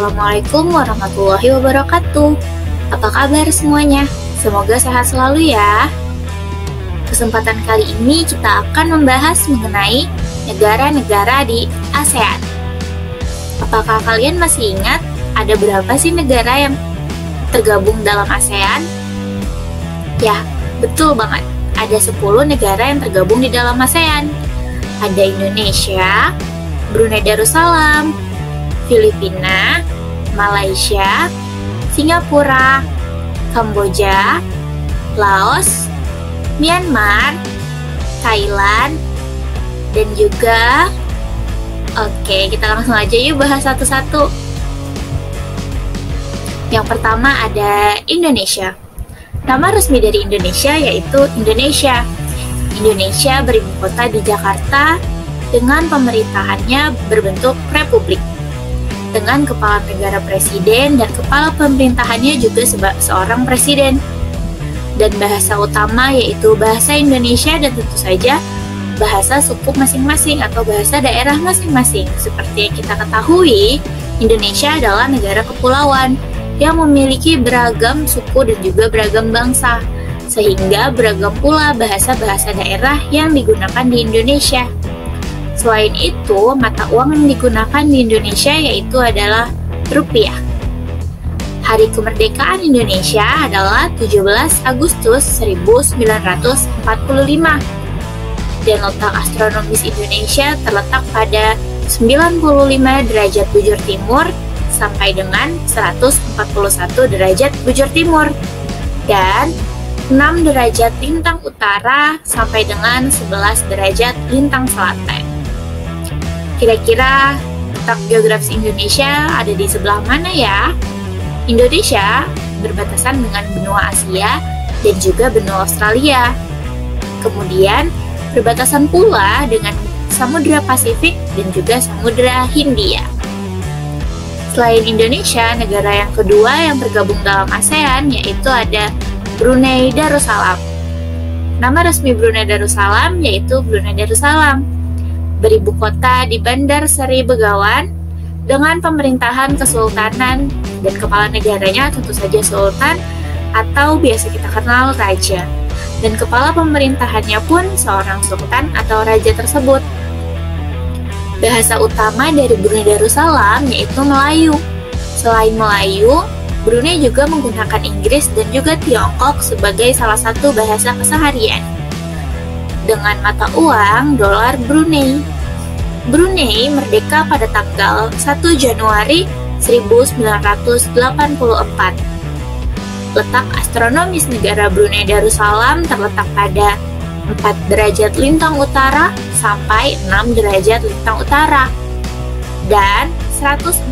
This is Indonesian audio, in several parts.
Assalamualaikum warahmatullahi wabarakatuh. Apa kabar semuanya? Semoga sehat selalu ya. Kesempatan kali ini kita akan membahas mengenai negara-negara di ASEAN. Apakah kalian masih ingat ada berapa sih negara yang tergabung dalam ASEAN? Ya, betul banget. Ada 10 negara yang tergabung di dalam ASEAN. Ada Indonesia, Brunei Darussalam, Filipina, Malaysia, Singapura, Kamboja, Laos, Myanmar, Thailand, dan juga kita langsung aja yuk bahas satu-satu. Yang pertama ada Indonesia. Nama resmi dari Indonesia yaitu Indonesia. Indonesia beribu kota di Jakarta dengan pemerintahannya berbentuk republik, dengan kepala negara presiden dan kepala pemerintahannya juga seorang presiden. Dan bahasa utama yaitu bahasa Indonesia dan tentu saja bahasa suku masing-masing atau bahasa daerah masing-masing. Seperti yang kita ketahui, Indonesia adalah negara kepulauan yang memiliki beragam suku dan juga beragam bangsa, sehingga beragam pula bahasa-bahasa daerah yang digunakan di Indonesia. Selain itu, mata uang yang digunakan di Indonesia yaitu adalah rupiah. Hari kemerdekaan Indonesia adalah 17 Agustus 1945. Dan letak astronomis Indonesia terletak pada 95 derajat bujur timur sampai dengan 141 derajat bujur timur. Dan 6 derajat lintang utara sampai dengan 11 derajat lintang selatan. Kira-kira letak geografis Indonesia ada di sebelah mana ya? Indonesia berbatasan dengan benua Asia dan juga benua Australia. Kemudian berbatasan pula dengan Samudra Pasifik dan juga Samudra Hindia. Selain Indonesia, negara yang kedua yang tergabung dalam ASEAN yaitu ada Brunei Darussalam. Nama resmi Brunei Darussalam yaitu Brunei Darussalam. Beribu kota di Bandar Seri Begawan dengan pemerintahan kesultanan dan kepala negaranya tentu saja sultan atau biasa kita kenal raja. Dan kepala pemerintahannya pun seorang sultan atau raja tersebut. Bahasa utama dari Brunei Darussalam yaitu Melayu. Selain Melayu, Brunei juga menggunakan Inggris dan juga Tiongkok sebagai salah satu bahasa keseharian. Dengan mata uang dolar Brunei. Brunei merdeka pada tanggal 1 Januari 1984. Letak astronomis negara Brunei Darussalam terletak pada 4 derajat lintang utara sampai 6 derajat lintang utara dan 114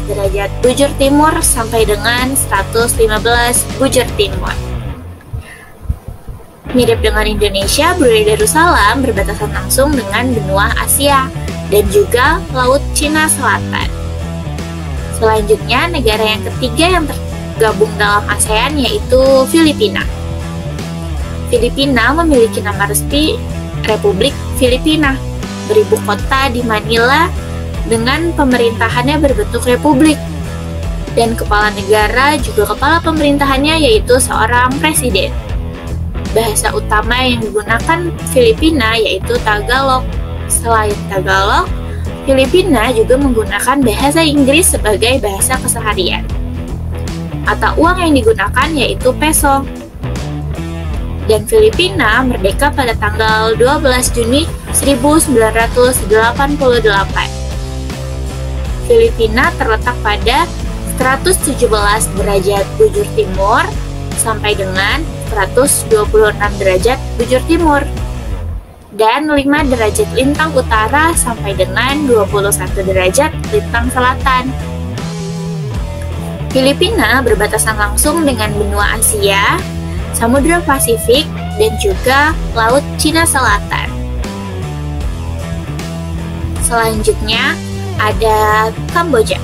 derajat bujur timur sampai dengan 115 bujur timur. Mirip dengan Indonesia, Brunei Darussalam berbatasan langsung dengan benua Asia dan juga Laut Cina Selatan. Selanjutnya, negara yang ketiga yang tergabung dalam ASEAN yaitu Filipina. Filipina memiliki nama resmi Republik Filipina, beribu kota di Manila dengan pemerintahannya berbentuk republik. Dan kepala negara juga kepala pemerintahannya yaitu seorang presiden. Bahasa utama yang digunakan Filipina yaitu Tagalog. Selain Tagalog, Filipina juga menggunakan bahasa Inggris sebagai bahasa keseharian. Mata uang yang digunakan yaitu peso. Dan Filipina merdeka pada tanggal 12 Juni 1988. Filipina terletak pada 117 derajat bujur timur sampai dengan 126 derajat bujur timur dan 5 derajat lintang utara sampai dengan 21 derajat lintang selatan. Filipina berbatasan langsung dengan benua Asia, Samudra Pasifik, dan juga Laut Cina Selatan. Selanjutnya ada Kamboja.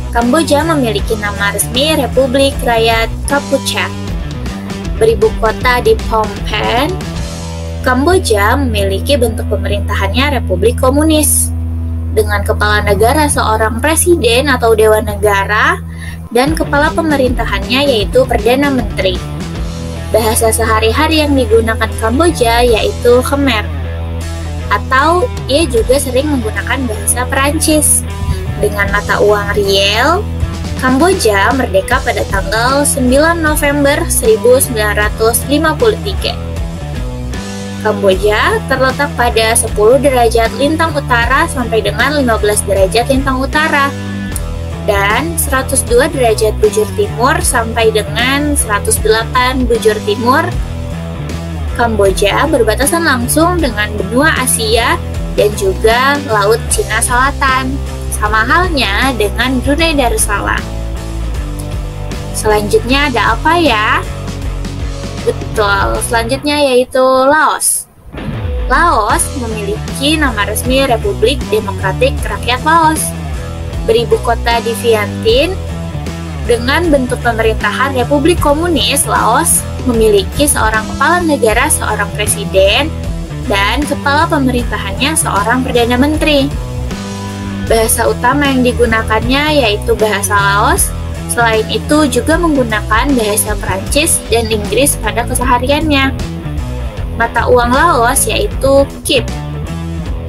Kamboja memiliki nama resmi Republik Rakyat Kampuchea. Beribu kota di Phnom Penh, Kamboja memiliki bentuk pemerintahannya Republik Komunis. dengan kepala negara seorang presiden atau dewan negara, dan kepala pemerintahannya yaitu Perdana Menteri. Bahasa sehari-hari yang digunakan Kamboja yaitu Khmer, atau ia juga sering menggunakan bahasa Perancis. Dengan mata uang riel, Kamboja merdeka pada tanggal 9 November 1953. Kamboja terletak pada 10 derajat lintang utara sampai dengan 15 derajat lintang utara, dan 102 derajat bujur timur sampai dengan 108 bujur timur. Kamboja berbatasan langsung dengan benua Asia dan juga Laut Cina Selatan, sama halnya dengan Brunei Darussalam. Selanjutnya ada apa ya? Betul, selanjutnya yaitu Laos. Laos memiliki nama resmi Republik Demokratik Rakyat Laos. Beribu kota di Vientiane. Dengan bentuk pemerintahan Republik Komunis, Laos memiliki seorang kepala negara, seorang presiden, dan kepala pemerintahannya seorang perdana menteri. Bahasa utama yang digunakannya yaitu bahasa Laos. Selain itu juga menggunakan bahasa Perancis dan Inggris pada kesehariannya. Mata uang Laos yaitu Kip.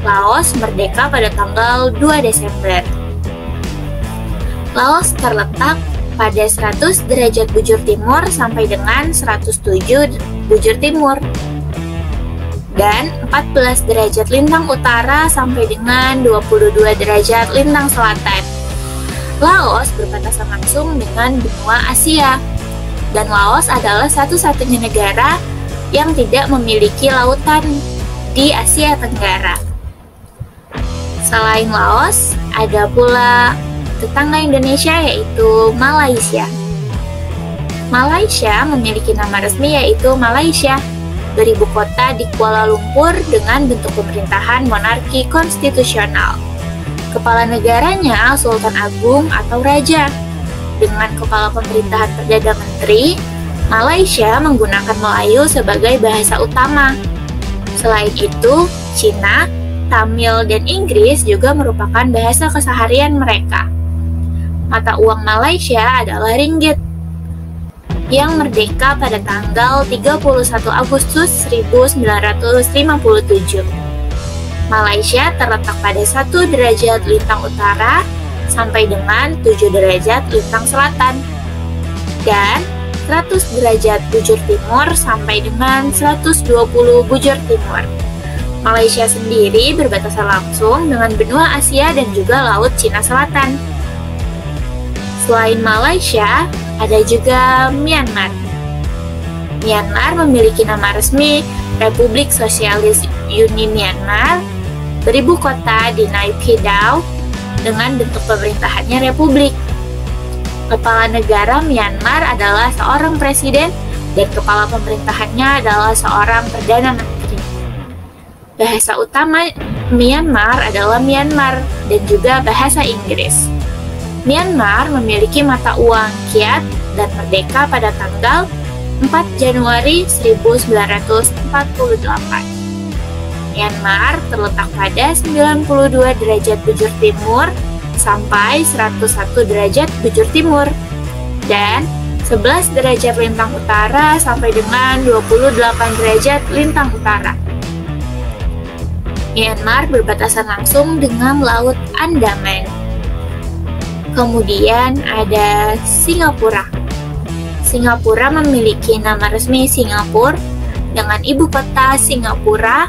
Laos merdeka pada tanggal 2 Desember. Laos terletak pada 100 derajat bujur timur sampai dengan 107 bujur timur, dan 14 derajat lintang utara sampai dengan 22 derajat lintang selatan. Laos berbatasan langsung dengan benua Asia, dan Laos adalah satu-satunya negara yang tidak memiliki lautan di Asia Tenggara. Selain Laos, ada pula tetangga Indonesia yaitu Malaysia. Malaysia memiliki nama resmi yaitu Malaysia, beribu kota di Kuala Lumpur dengan bentuk pemerintahan monarki konstitusional. Kepala negaranya Sultan Agung atau Raja. Dengan kepala pemerintahan Perdana Menteri, Malaysia menggunakan Melayu sebagai bahasa utama. Selain itu, Cina, Tamil, dan Inggris juga merupakan bahasa keseharian mereka. Mata uang Malaysia adalah ringgit, yang merdeka pada tanggal 31 Agustus 1957. Malaysia terletak pada 1 derajat lintang utara sampai dengan 7 derajat lintang selatan, dan 100 derajat bujur timur sampai dengan 120 bujur timur. Malaysia sendiri berbatasan langsung dengan benua Asia dan juga Laut Cina Selatan. Selain Malaysia, ada juga Myanmar. Myanmar memiliki nama resmi Republik Sosialis Uni Myanmar, beribu kota di Naypyidaw, dengan bentuk pemerintahannya republik. Kepala negara Myanmar adalah seorang presiden dan kepala pemerintahannya adalah seorang perdana menteri. Bahasa utama Myanmar adalah Myanmar dan juga bahasa Inggris. Myanmar memiliki mata uang Kyat dan merdeka pada tanggal 4 Januari 1948. Myanmar terletak pada 92 derajat bujur timur sampai 101 derajat bujur timur, dan 11 derajat lintang utara sampai dengan 28 derajat lintang utara. Myanmar berbatasan langsung dengan Laut Andaman. Kemudian ada Singapura. Singapura memiliki nama resmi Singapura dengan ibu kota Singapura,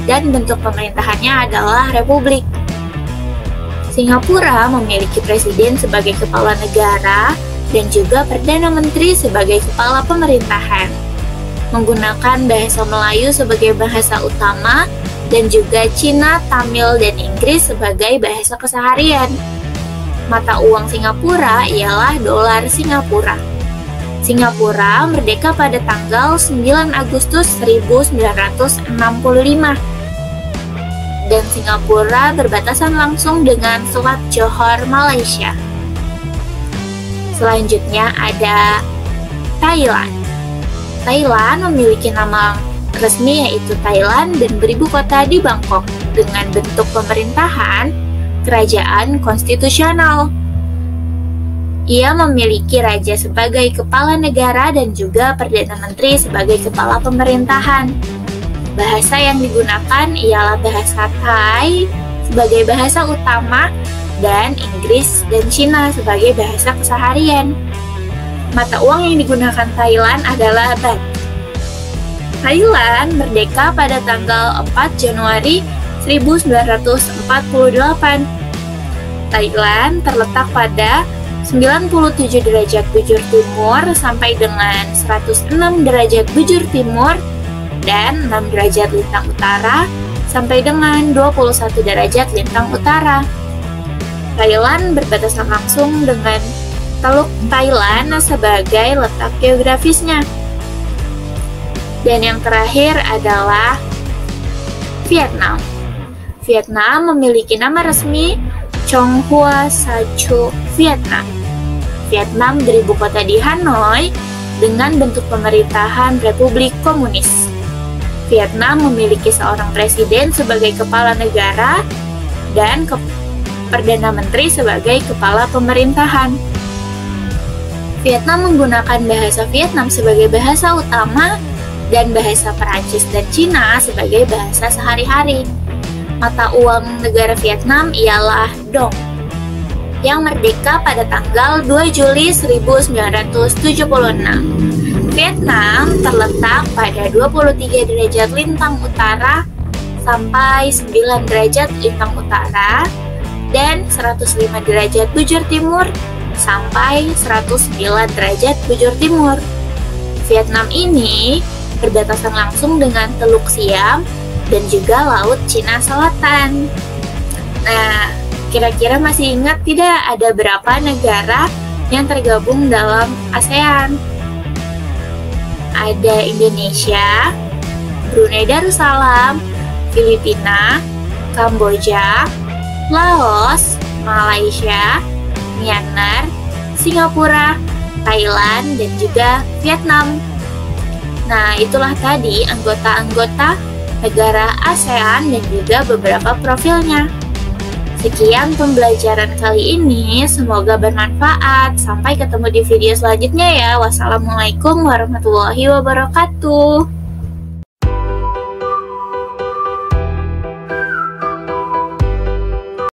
dan bentuk pemerintahannya adalah republik. Singapura memiliki presiden sebagai kepala negara dan juga perdana menteri sebagai kepala pemerintahan. Menggunakan bahasa Melayu sebagai bahasa utama dan juga Cina, Tamil, dan Inggris sebagai bahasa keseharian. Mata uang Singapura ialah dolar Singapura. Singapura merdeka pada tanggal 9 Agustus 1965. Dan Singapura berbatasan langsung dengan Selat Johor, Malaysia. Selanjutnya ada Thailand. Thailand memiliki nama resmi yaitu Thailand dan beribu kota di Bangkok. Dengan bentuk pemerintahan kerajaan konstitusional. Ia memiliki raja sebagai kepala negara dan juga perdana menteri sebagai kepala pemerintahan. Bahasa yang digunakan ialah bahasa Thai sebagai bahasa utama dan Inggris dan Cina sebagai bahasa keseharian. Mata uang yang digunakan Thailand adalah baht. Thailand merdeka pada tanggal 4 Januari 1948. Thailand terletak pada 97 derajat bujur timur sampai dengan 106 derajat bujur timur dan 6 derajat lintang utara sampai dengan 21 derajat lintang utara. Thailand berbatasan langsung dengan Teluk Thailand sebagai letak geografisnya. Dan yang terakhir adalah Vietnam. Vietnam memiliki nama resmi Chong Hua Sachu Vietnam. Vietnam beribu kota di Hanoi dengan bentuk pemerintahan Republik Komunis. Vietnam memiliki seorang presiden sebagai kepala negara dan perdana menteri sebagai kepala pemerintahan. Vietnam menggunakan bahasa Vietnam sebagai bahasa utama dan bahasa Perancis dan Cina sebagai bahasa sehari-hari. Mata uang negara Vietnam ialah dong, yang merdeka pada tanggal 2 Juli 1976. Vietnam terletak pada 23 derajat lintang utara sampai 9 derajat lintang utara dan 105 derajat bujur timur sampai 109 derajat bujur timur. Vietnam ini berbatasan langsung dengan Teluk Siam dan juga Laut Cina Selatan. Nah, kira-kira masih ingat tidak ada berapa negara yang tergabung dalam ASEAN? Ada Indonesia, Brunei Darussalam, Filipina, Kamboja, Laos, Malaysia, Myanmar, Singapura, Thailand, dan juga Vietnam. Nah, itulah tadi anggota-anggota negara ASEAN dan juga beberapa profilnya. Sekian pembelajaran kali ini, semoga bermanfaat. Sampai ketemu di video selanjutnya ya. Wassalamualaikum warahmatullahi wabarakatuh.